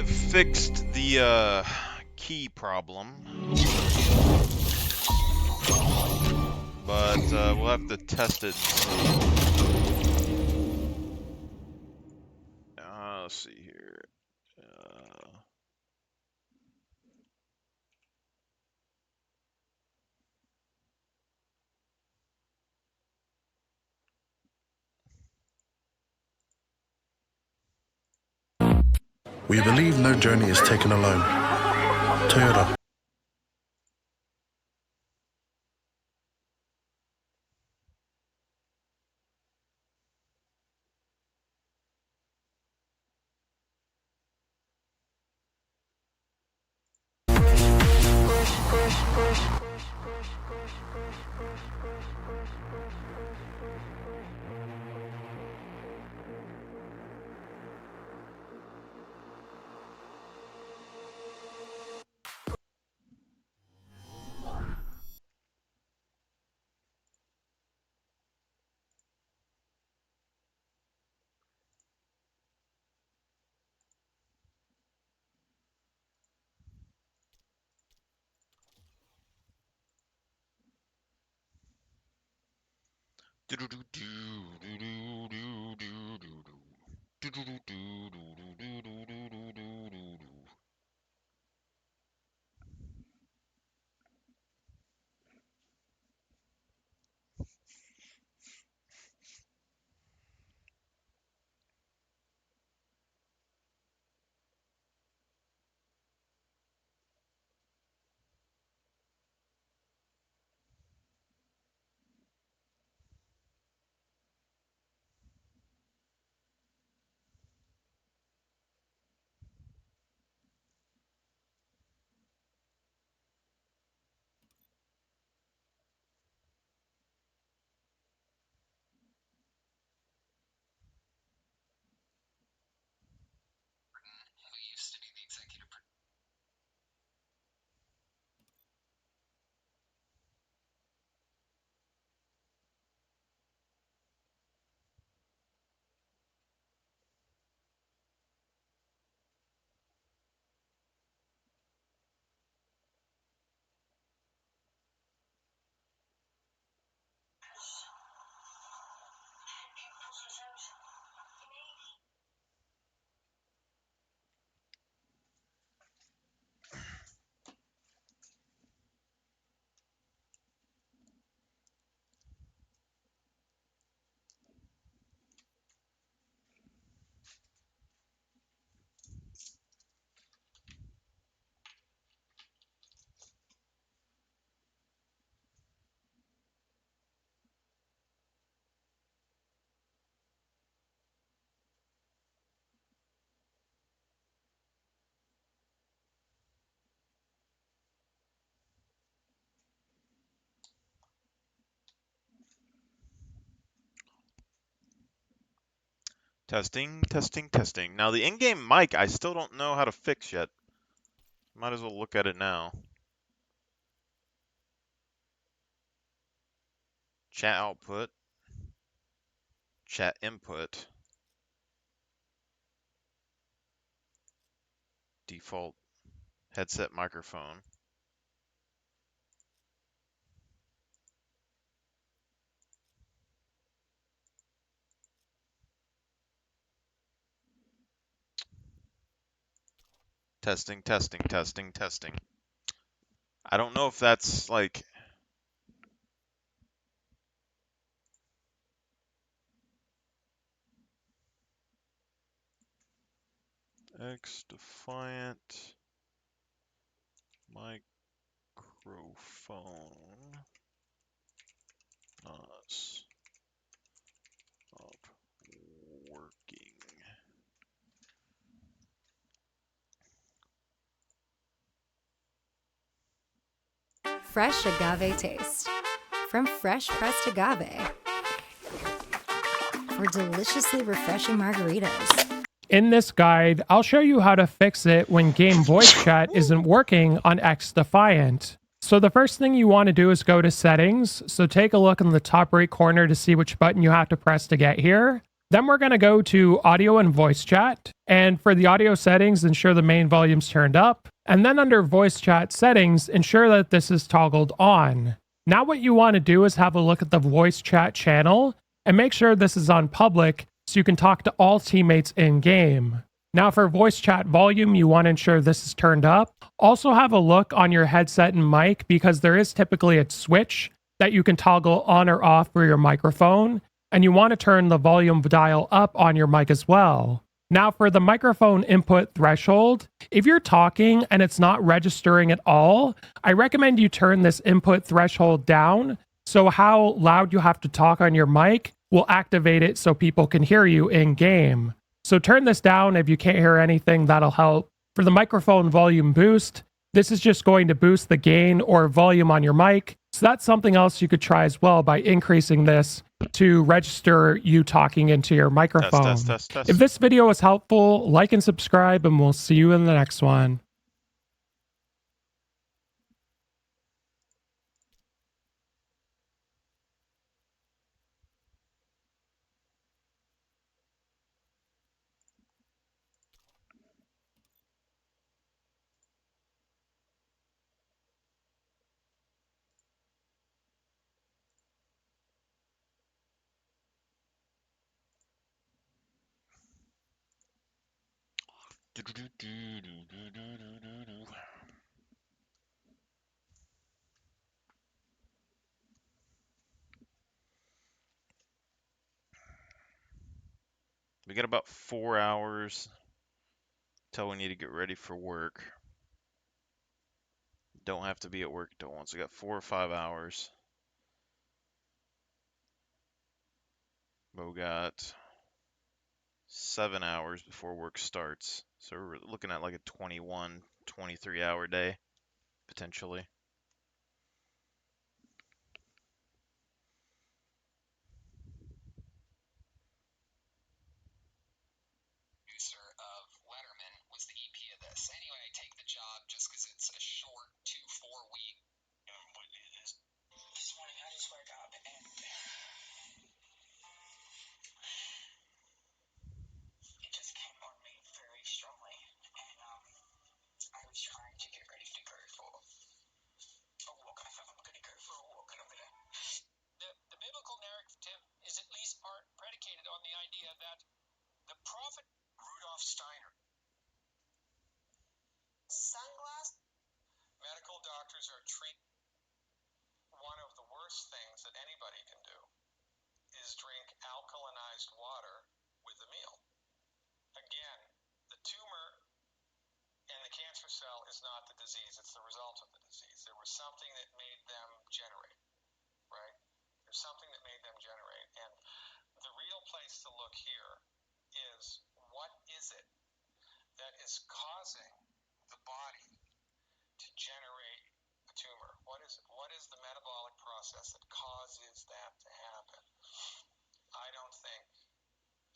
I've fixed the key problem, but we'll have to test it and see. Let's see here. We believe no journey is taken alone. Toyota. Testing, testing, testing. Now the in-game mic, I still don't know how to fix yet. Might as well look at it now. Chat output. Chat input. Default headset microphone. Testing, testing, testing, testing. I don't know if that's like... X-Defiant microphone not working. Fresh agave taste. From fresh pressed agave. For deliciously refreshing margaritas. In this guide, I'll show you how to fix it when game voice chat isn't working on X-Defiant. So the first thing you want to do is go to settings. So take a look in the top right corner to see which button you have to press to get here. Then we're going to go to audio and voice chat. And for the audio settings, ensure the main volume's turned up. And then under voice chat settings, ensure that this is toggled on. Now what you want to do is have a look at the voice chat channel and make sure this is on public so you can talk to all teammates in game. Now for voice chat volume, you want to ensure this is turned up. Also have a look on your headset and mic because there is typically a switch that you can toggle on or off for your microphone. And you want to turn the volume dial up on your mic as well. Now for the microphone input threshold, if you're talking and it's not registering at all, I recommend you turn this input threshold down. So how loud you have to talk on your mic will activate it so people can hear you in game. So turn this down if you can't hear anything, that'll help. For the microphone volume boost, this is just going to boost the gain or volume on your mic. So that's something else you could try as well by increasing this to register you talking into your microphone. Test. If this video was helpful, like and subscribe, and we'll see you in the next one. We got about 4 hours till we need to get ready for work. Don't have to be at work till once. We got 4 or 5 hours. But we got 7 hours before work starts. So we're looking at like a 21, 23 hour day, potentially. Of Letterman was the EP of this. Anyway, I take the job just because it's a short 2-4 week. What is this morning? I just woke up and it just came on me very strongly, and I was trying to get ready to go for a walk. I thought I'm going to go for a walk, and I'm going to. The biblical narrative is at least part predicated on the idea that the prophet Rudolf Steiner. Sunglasses. Medical doctors are treating. One of the worst things that anybody can do is drink alkalinized water with a meal. Again, the tumor and the cancer cell is not the disease, it's the result of the disease. There was something that made them generate, right? There's something that made them generate. And the real place to look here is what is it that is causing the body to generate a tumor? What is it? What is the metabolic process that causes that to happen? I don't think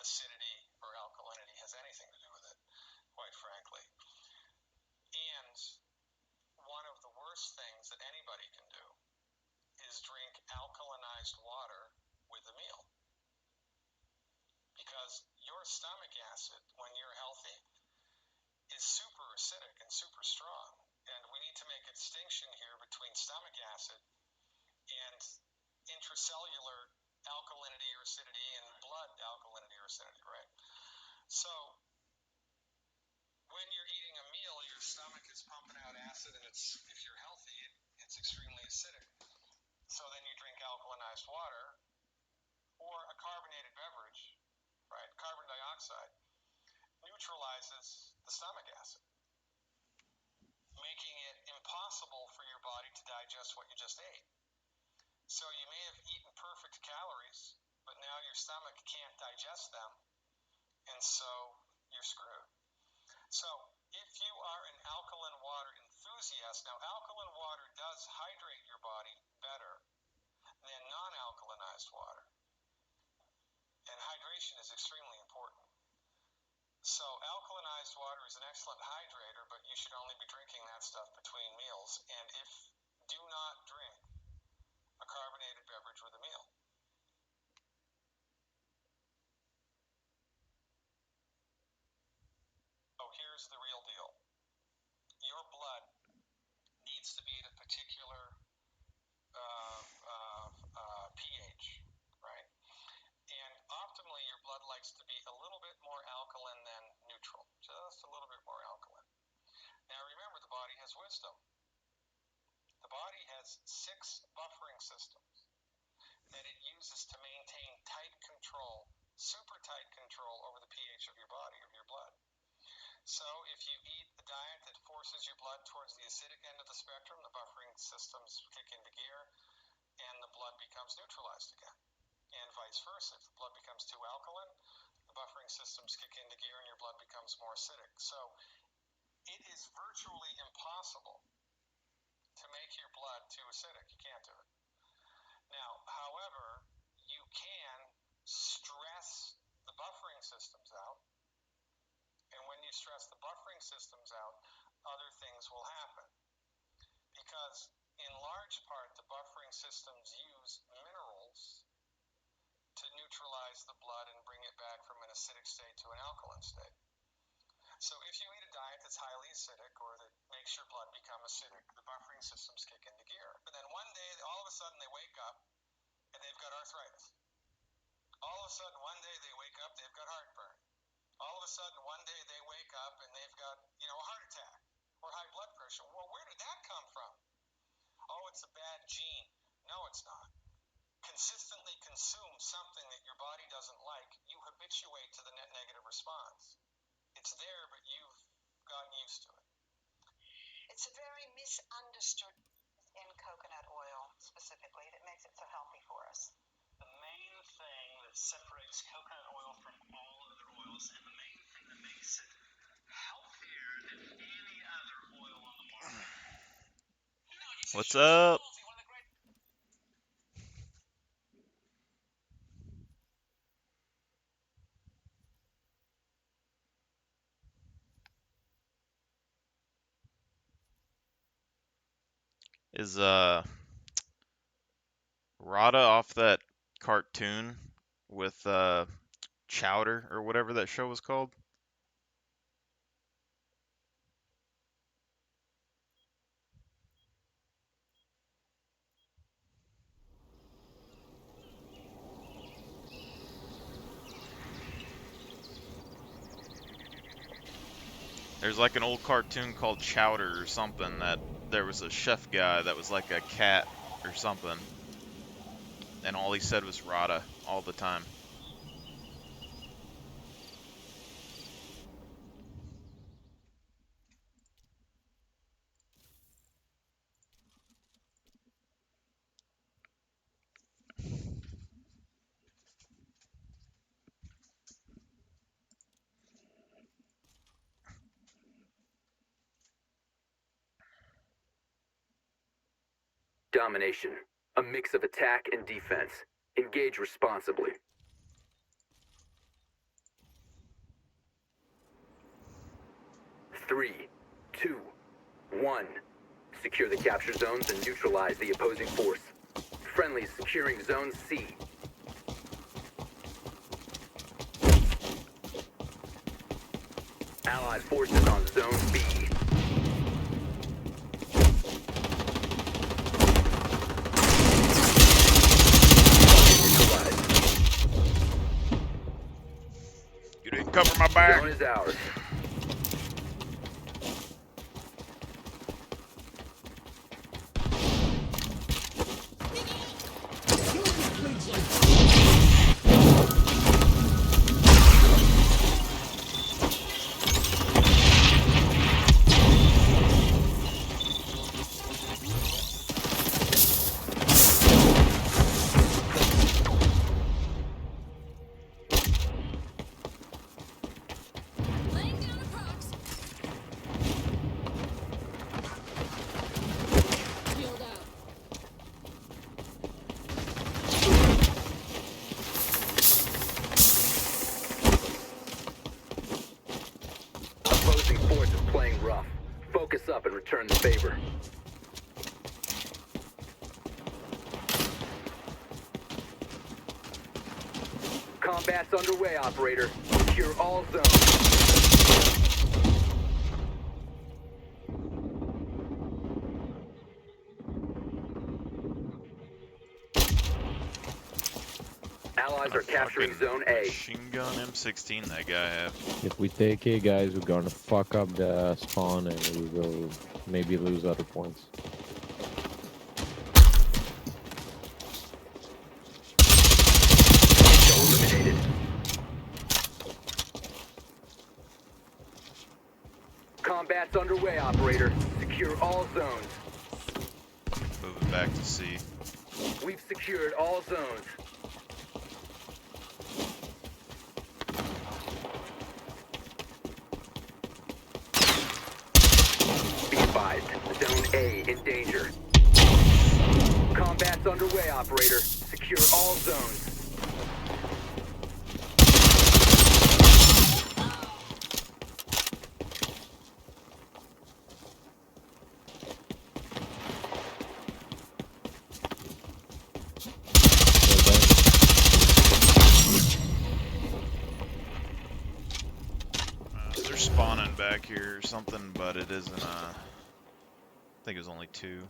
acidity or alkalinity has anything to do with it, quite frankly. And one of the worst things that anybody can do is drink alkalinized water with a meal. Because your stomach acid, when you're healthy, is super acidic and super strong. And we need to make a distinction here between stomach acid and intracellular alkalinity or acidity and blood alkalinity or acidity, right? So when you're eating a meal, your stomach is pumping out acid, and if you're healthy, it's extremely acidic. So then you drink alkalinized water or a carbonated beverage, right? Carbon dioxide neutralizes the stomach acid, making it impossible for your body to digest what you just ate. So you may have eaten perfect calories, but now your stomach can't digest them, and so you're screwed. So if you are an alkaline water enthusiast, now alkaline water does hydrate your body better than non-alkalinized water, and hydration is extremely important. So alkalinized water is an excellent hydrator, but you should only be drinking that stuff between meals. And do not drink a carbonated beverage with a meal. has 6 buffering systems that it uses to maintain tight control, super tight control over the pH of your body, of your blood. So if you eat a diet that forces your blood towards the acidic end of the spectrum, the buffering systems kick into gear and the blood becomes neutralized again. And vice versa. If the blood becomes too alkaline, the buffering systems kick into gear and your blood becomes more acidic. So it is virtually impossible to make your blood too acidic. You can't do it. Now, however, you can stress the buffering systems out. And when you stress the buffering systems out, other things will happen. Because in large part, the buffering systems use minerals to neutralize the blood and bring it back from an acidic state to an alkaline state. So if you eat a diet that's highly acidic or that makes your blood become acidic, the buffering systems kick into gear. And then one day, all of a sudden, they wake up and they've got arthritis. All of a sudden, one day they wake up, they've got heartburn. All of a sudden, one day they wake up and they've got, a heart attack or high blood pressure. Well, where did that come from? Oh, it's a bad gene. No, it's not. Consistently consume something that your body doesn't like, you habituate to the net negative response. It's there, but you've gotten used to it. It's a very misunderstood in coconut oil specifically that makes it so healthy for us. The main thing that separates coconut oil from all other oils, and the main thing that makes it healthier than any other oil on the market. What's up? Is Rada off that cartoon with Chowder or whatever that show was called? There's like an old cartoon called Chowder or something that there was a chef guy that was like a cat or something. And all he said was Rada all the time. Domination. A mix of attack and defense. Engage responsibly. Three, two, one. Secure the capture zones and neutralize the opposing force. Friendlies securing Zone C. Allied forces on Zone B. You didn't cover my back. Zone is ours. Focus up and return the favor. Combat's underway, operator. Secure all zones. Allies are capturing Zone A. Machine gun M16 that guy had. If we take A, guys, we're gonna fuck up the spawn and we will maybe lose other points. Combat's underway, operator. Secure all zones. Moving back to C. We've secured all zones. Be advised, Zone A in danger. Combat's underway, operator. Secure all zones. They're spawning back here or something, but it isn't, I think it was only 2.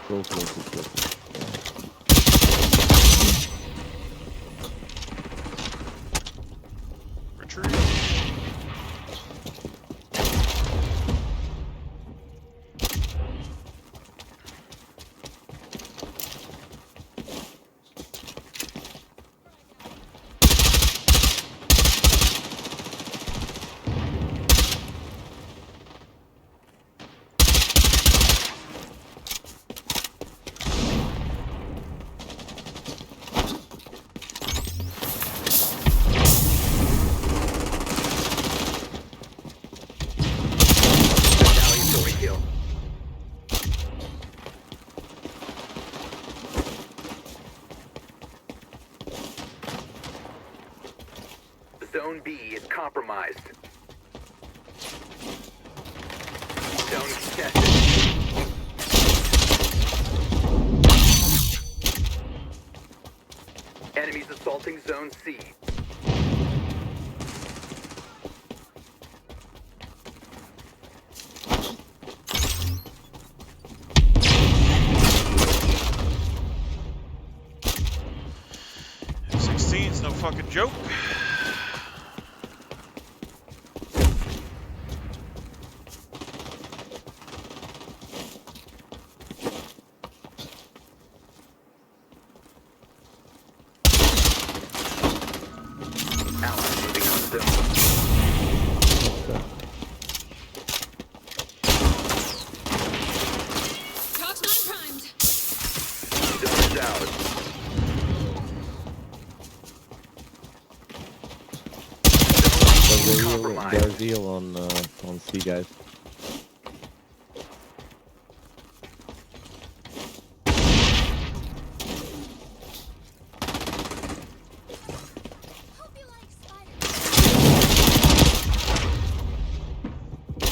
Go, go, go, go. Retreat. Retaliatory kill. Zone B is compromised. Zone contested. Enemies assaulting Zone C. F-16's no fucking joke. Allies moving on zone. Zone is ours. Zone B compromised. There's heal on C, guys.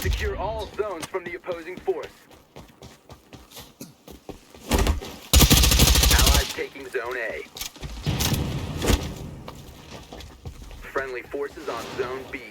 Secure all zones from the opposing force. Allies taking Zone A. Friendly forces on Zone B.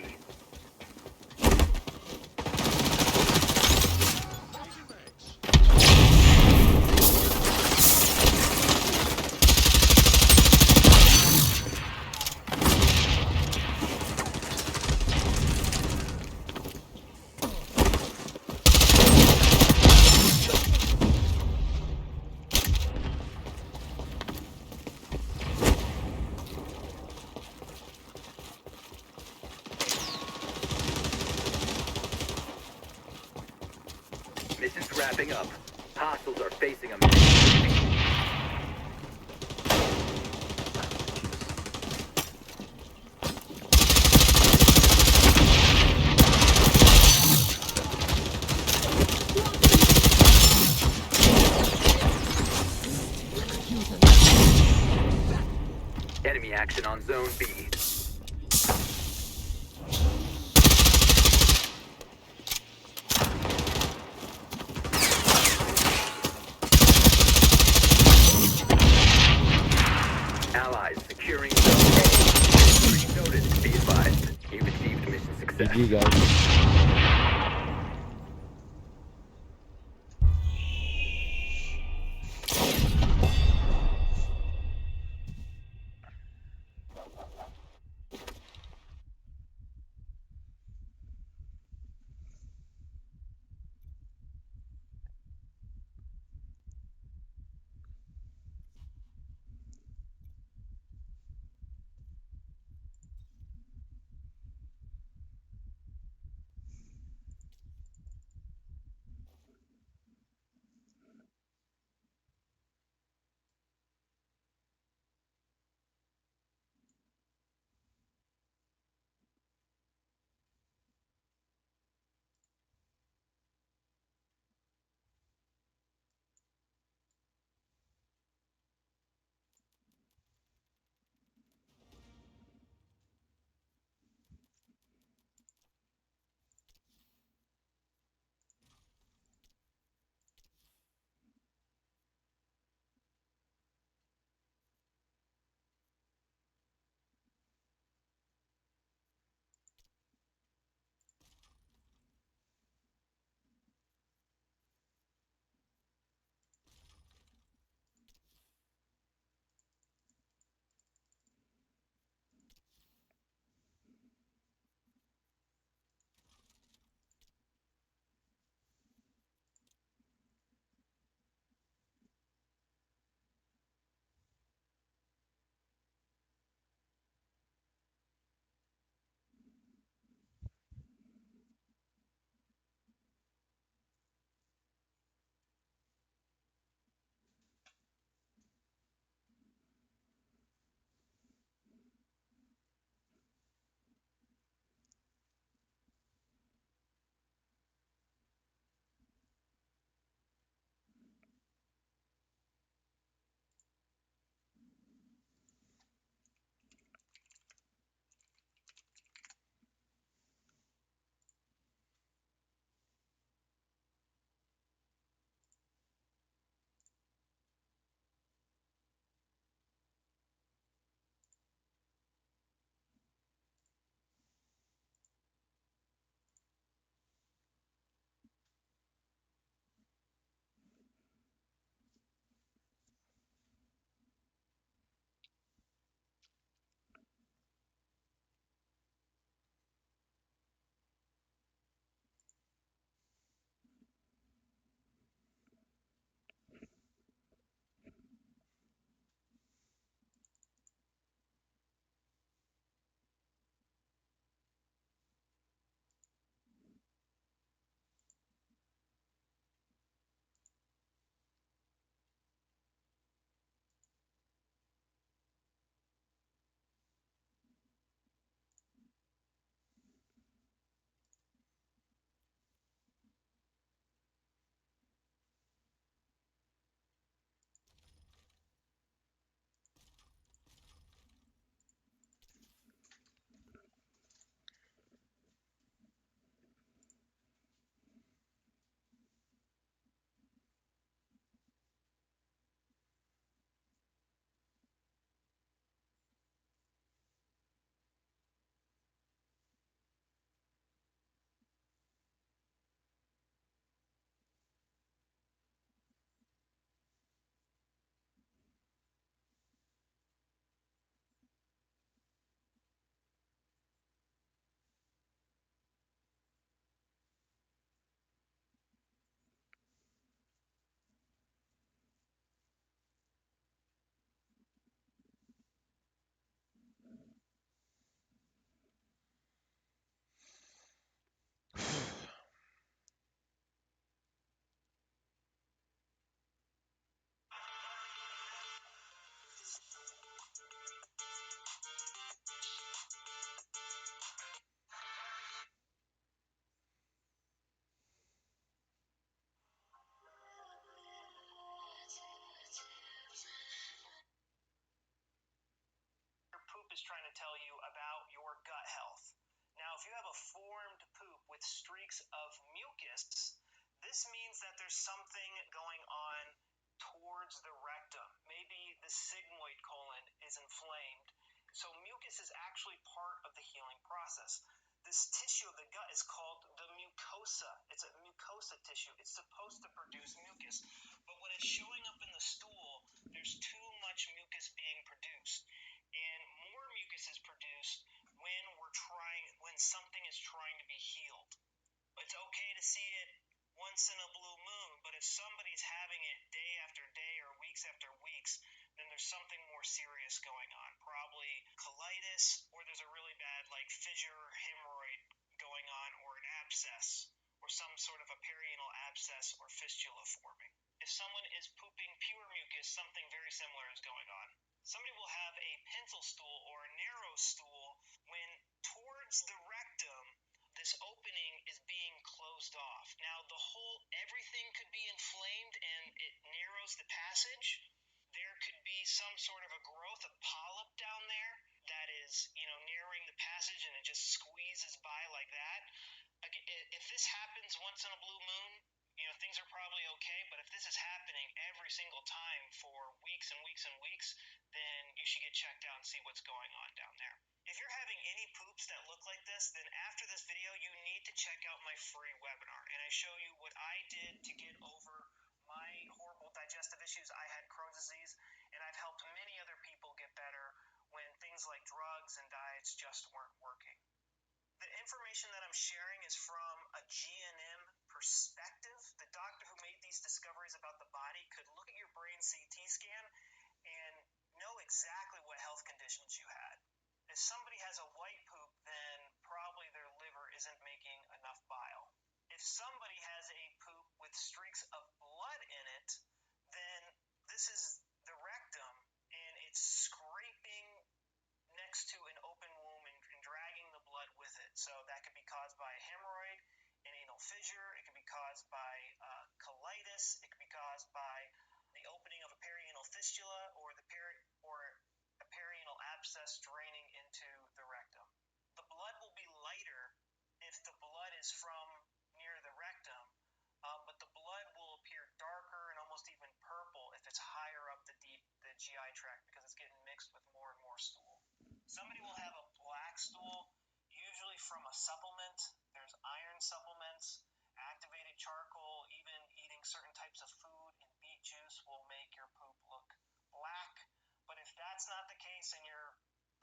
Mission's wrapping up. Hostiles are facing a mission. Enemy action on Zone B. Allies GG, guys. Your poop is trying to tell you about your gut health. Now, if you have a formed poop with streaks of mucus, this means that there's something going on towards the rectum. Maybe the sigmoid colon is inflamed. So mucus is actually part of the healing process. The This tissue of the gut is called the mucosa. It's a mucosa tissue. It's supposed to produce mucus. But when it's showing up in the stool, there's too much mucus being produced. And more mucus is produced when something is trying to be healed. It's okay to see it once in a blue moon, but if somebody's having it day after day or weeks after weeks, then there's something more serious going on. Probably colitis, or there's a really bad fissure, hemorrhoid going on, or an abscess, or some sort of a perianal abscess or fistula forming. If someone is pooping pure mucus, something very similar is going on. Somebody will have a pencil stool or a narrow stool when towards the rectum, this opening is being closed off. Now, everything could be inflamed and it narrows the passage. There could be some sort of a growth, a polyp down there that is, narrowing the passage and it just squeezes by like that. If this happens once in a blue moon, things are probably okay. But if this is happening every single time for weeks and weeks and weeks, then you should get checked out and see what's going on down there. If you're having any poops that look like this, then after this video, you need to check out my free webinar. And I show you what I did to get over my horrible digestive issues. I had Crohn's disease, and I've helped many other people get better when things like drugs and diets just weren't working. The information that I'm sharing is from a GNM perspective. The doctor who made these discoveries about the body could look at your brain CT scan and know exactly what health conditions you had. If somebody has a white poop, then probably their liver isn't making enough bile. If somebody has a poop with streaks of blood in it, then this is the rectum, and it's scraping next to an open womb and dragging the blood with it. So that could be caused by a hemorrhoid, an anal fissure. It could be caused by colitis. It could be caused by the opening of a perianal fistula or a perianal abscess draining into the rectum. The blood will be lighter if the blood is from near the rectum, but the blood will appear darker and almost even purple if it's higher up the GI tract because it's getting mixed with more and more stool. Somebody will have a black stool, usually from a supplement. There's iron supplements, activated charcoal, even eating certain types of food and beet juice will make your poop look black. But if that's not the case and your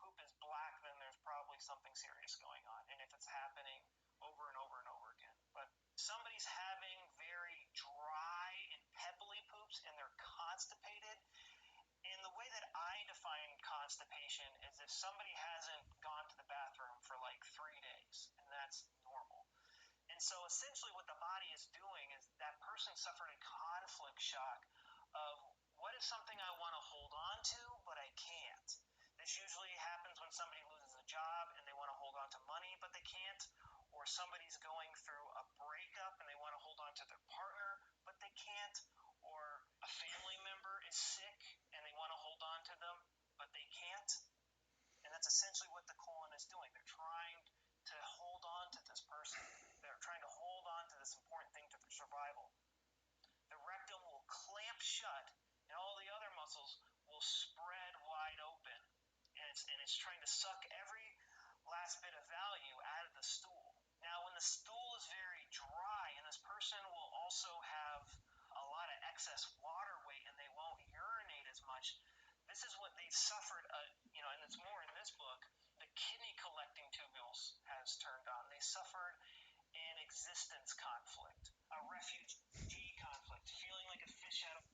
poop is black, then there's probably something serious going on. And if it's happening over and over and over again. But somebody's having very dry and pebbly poops and they're constipated. And the way that I define constipation is if somebody hasn't gone to the bathroom for 3 days, and that's normal. And so essentially what the body is doing is that person suffered a conflict shock of what is something I want to hold on to, but I can't. This usually happens when somebody loses a job and they want to hold on to money, but they can't. Or somebody's going through a breakup and they want to hold on to their partner, but they can't. Or a family member is sick and they want to hold on to them, but they can't. And that's essentially what the colon is doing. They're trying to hold on to this person. They're trying to hold on to this important thing to their survival. The rectum will clamp shut and all the other muscles will spread wide open. And it's trying to suck every last bit of value out of the stool. Now, when the stool is very dry, and this person will also have a lot of excess water weight and they won't urinate as much, this is what they've suffered, and it's more in this book, the kidney collecting tubules has turned on. They suffered an existence conflict, a refugee conflict, feeling like a fish out of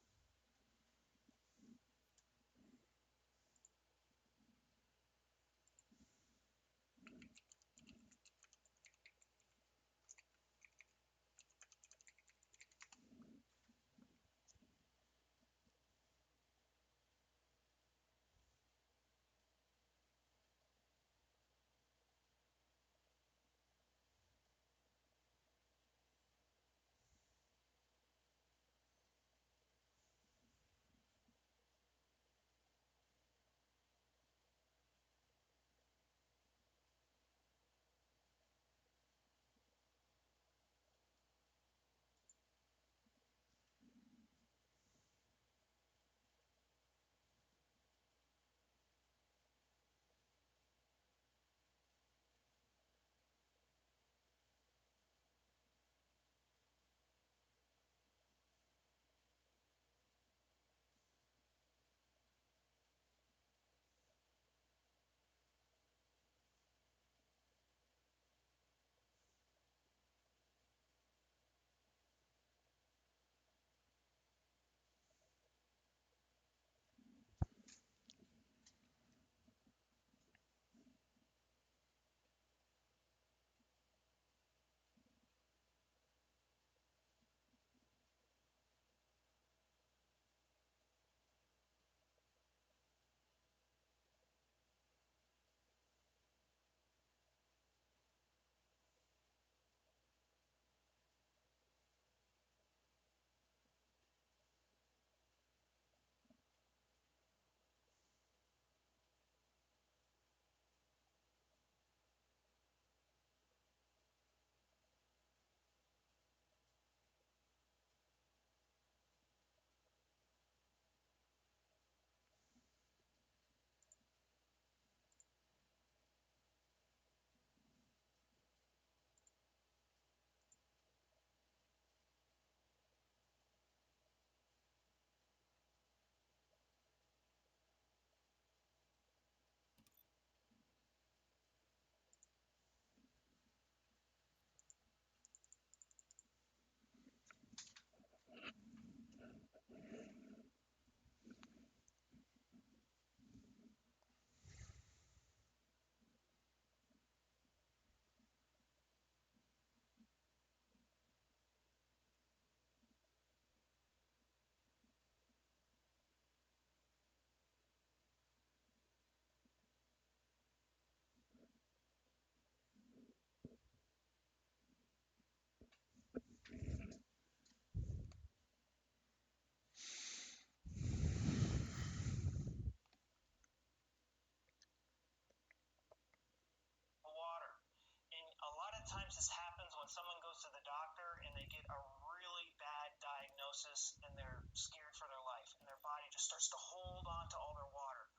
sometimes this happens when someone goes to the doctor and they get a really bad diagnosis and they're scared for their life and their body just starts to hold on to all their water.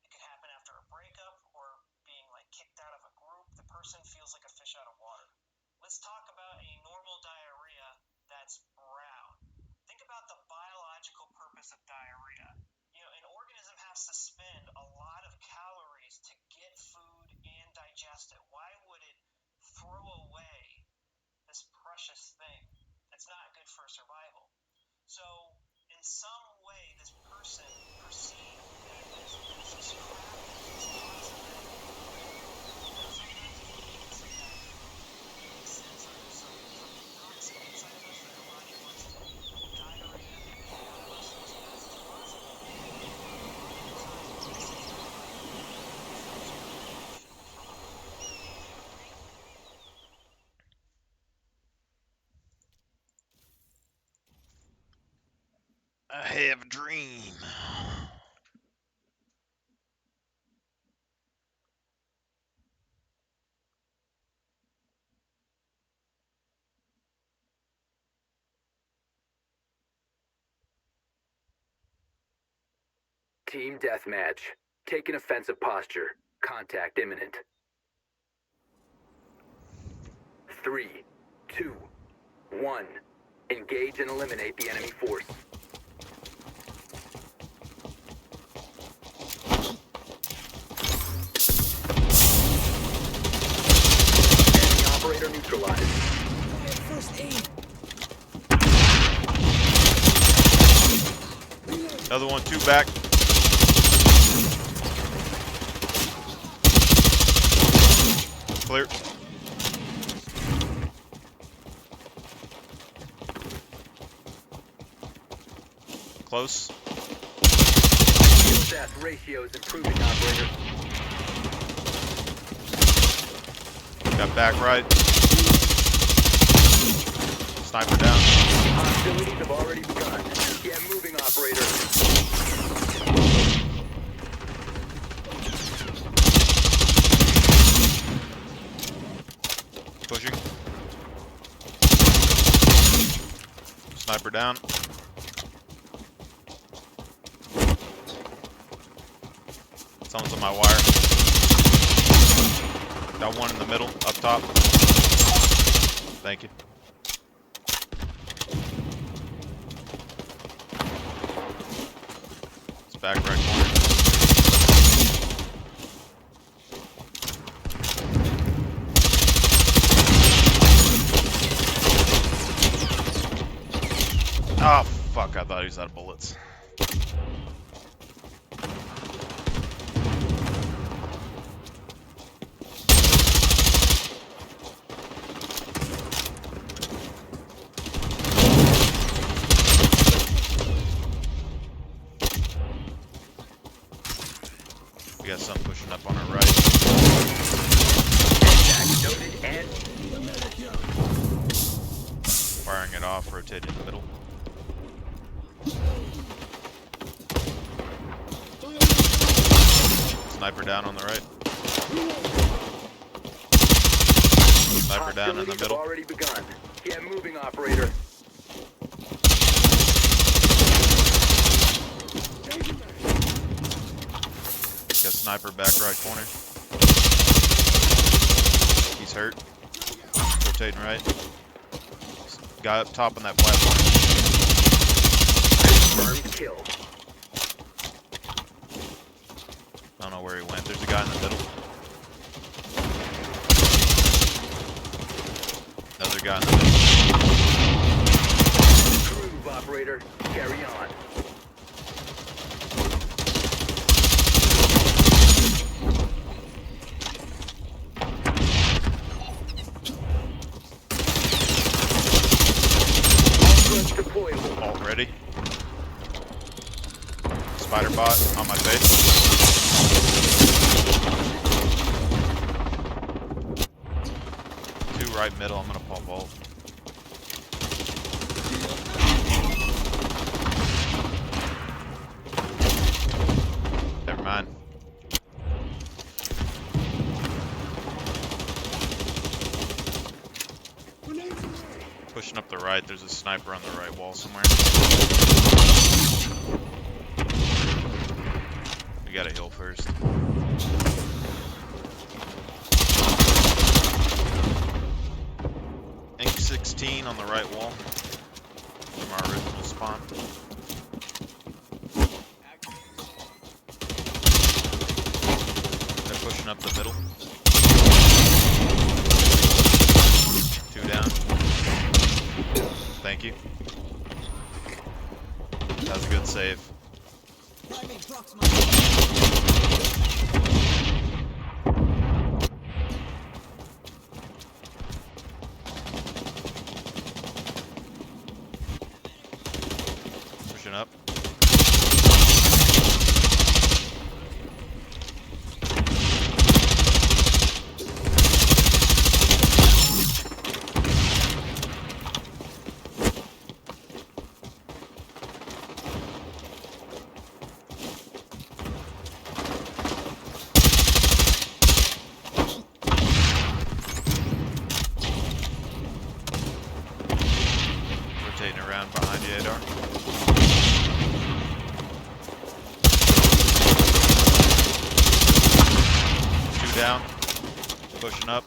It could happen after a breakup or being like kicked out of a group. The person feels like a fish out of water. Let's talk about a normal diarrhea that's brown. Think about the biological purpose of diarrhea. You know, an organism has to spend a lot of calories to get food and digest it. Why would it throw away this precious thing that's not good for survival? So, in some way, this person perceived that this crap, this toxic that it was doing. Now, sometimes if we eat some bad food, it makes sense. There's some toxin inside of us that our body wants to diarrhea, and one of those things passes positive. A lot of the time, this is not like I have a dream. Team deathmatch. Take an offensive posture. Contact imminent. 3, 2, 1. Engage and eliminate the enemy force. Enemy operator neutralized. First aid. Another one, 2 back. Clear. Close. Kill death ratio is improving, operator. Got back right. Sniper down. Hostilities have already begun. Get moving, operator. Pushing. Sniper down. Someone's on my wire. Got one in the middle, up top. Thank you. It's back right corner. Oh, fuck, I thought he was out of bullets. We got some pushing up on our right. Noted and Firing it off, rotating in the middle. Sniper down on the right. Sniper down in the hostilities have middle. already begun. Get moving, operator. Got sniper back right corner. He's hurt. Rotating right. Guy up top on that platform. Confirmed kill. I don't know where he went. There's a guy in the middle. Another guy in the middle. Groove, operator. Carry on. Ultras deployable. Alt ready. Spider bot on my face. Two right middle. I'm gonna pop vault. Never mind. Pushing up the right, there's a sniper on the right wall somewhere. We gotta heal first. Ink 16 on the right wall from our original spawn. They're pushing up the middle. 2 down. Thank you. That was a good save. Pushing up. Rotating around behind you, Adar. Two down. Pushing up.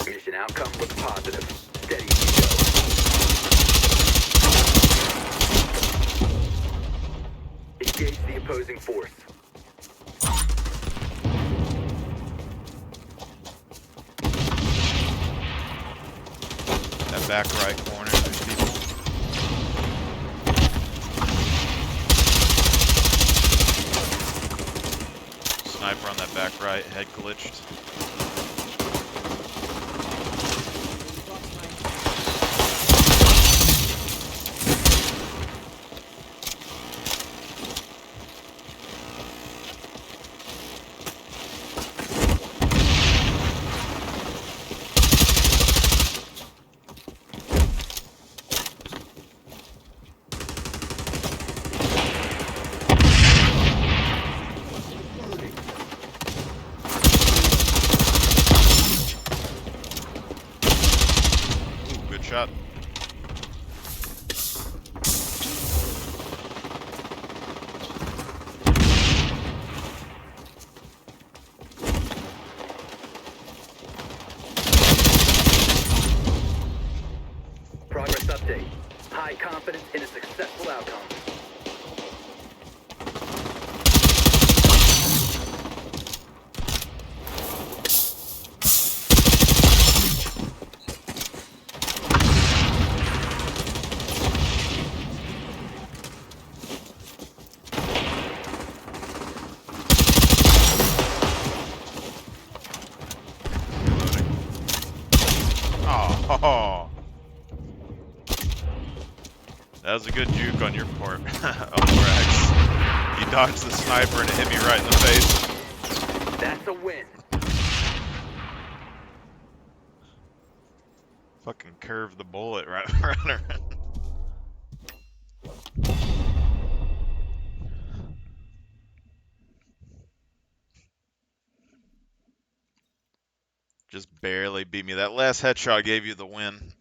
Mission outcome looks positive. Steady as you go. Engage the opposing force. That back right corner, there's people. Sniper on that back right, head glitched. Ooh, good shot. Progress update. High confidence in a successful outcome. Reloading. Oh, that was a good juke on your part, Rex. You dodged the sniper and it hit me right in the face. That's a win. Fucking curved the bullet right around. Just barely beat me. That last headshot gave you the win.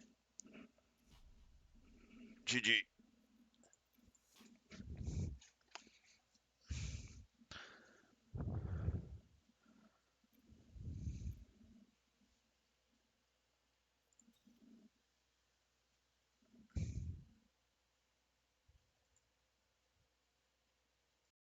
GG.